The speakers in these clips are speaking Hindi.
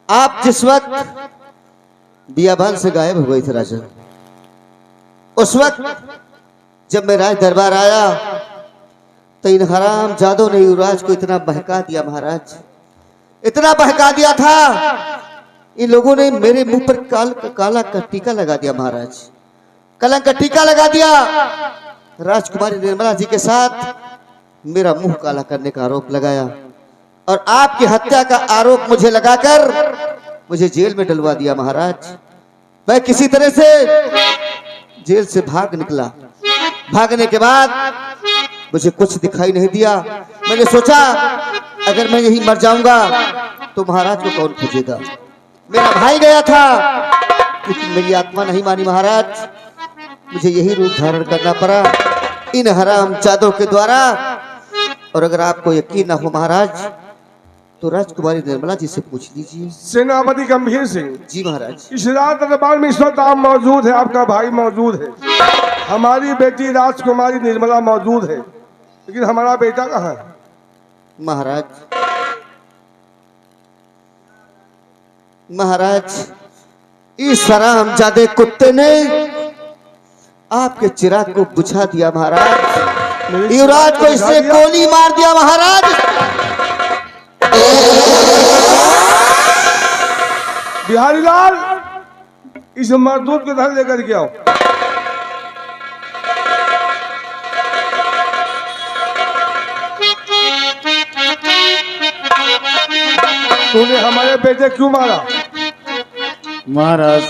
आप जिस वक्त बियाबान से गायब हो गए थे राजन, उस वक्त जब मैं राज दरबार आया तो इन हराम जादों ने युवराज को इतना बहका दिया महाराज, इतना बहका दिया था। इन लोगों ने मेरे मुंह पर काला का टीका लगा दिया महाराज, कलंक का टीका लगा दिया। राजकुमारी निर्मला जी के साथ मेरा मुंह काला करने का आरोप लगाया और आपकी हत्या का आरोप मुझे लगाकर मुझे जेल में डलवा दिया महाराज। मैं किसी तरह से जेल से भाग निकला। भागने के बाद मुझे कुछ दिखाई नहीं दिया। मैंने सोचा अगर मैं यही मर जाऊंगा तो महाराज को कौन पूजेगा। मेरा भाई गया था लेकिन मेरी आत्मा नहीं मानी महाराज, मुझे यही रूप धारण करना पड़ा इन हराम जादों के द्वारा। और अगर आपको यकीन ना हो महाराज तो राजकुमारी निर्मला जी से पूछ लीजिए। सेनापति गंभीर सिंह जी महाराज। इस रात दरबार में इस वक्त आप मौजूद है, आपका भाई मौजूद है, हमारी बेटी राजकुमारी निर्मला मौजूद है, लेकिन हमारा बेटा कहाँ है? महाराज महाराज इस हरामजादे कुत्ते ने आपके चिराग को बुझा दिया महाराज। युवराज को इसने गोली मार दिया महाराज। बिहारी लाल, इस मजदूर को घर लेकर के आओ। तूने हमारे बेटे क्यों मारा? महाराज,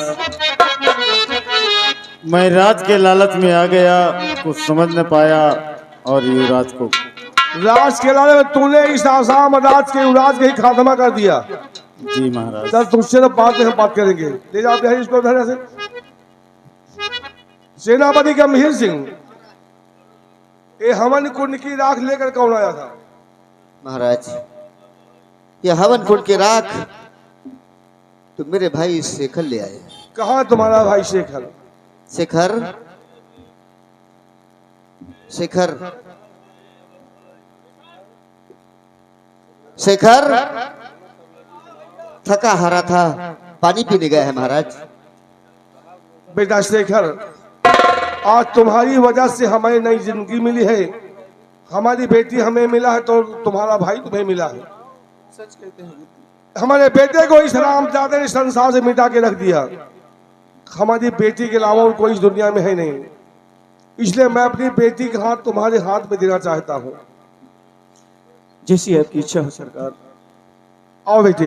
मैं राज के लालच में आ गया, कुछ समझ न पाया और युवराज को राज के लालच में तूने इस आसाम राज के युवराज के ही खात्मा कर दिया। जी महाराज। सर तुझसे तो बात करेंगे, ले जाते हैं इसको धैर्य से। सेनापति गंभीर सिंह, ये हवन कुंड की राख लेकर कौन आया था? महाराज ये हवन कुंड की राख तो मेरे भाई शेखर ले आए। कहाँ तुम्हारा भाई शेखर? शेखर शेखर शेखर थका हारा था, पानी पीने गया है महाराज। बेटा शेखर, आज तुम्हारी वजह से हमें नई जिंदगी मिली है। हमारी बेटी हमें मिला है तो तुम्हारा भाई तुम्हें मिला है। सच कहते हैं, हमारे बेटे को इस हरामजादे ने संसार से मिटा के रख दिया। हमारी बेटी के अलावा कोई इस दुनिया में है नहीं, इसलिए मैं अपनी बेटी का हाथ तुम्हारे हाथ में देना चाहता हूँ। जैसी आपकी इच्छा हो सरकार। आओ बेटी।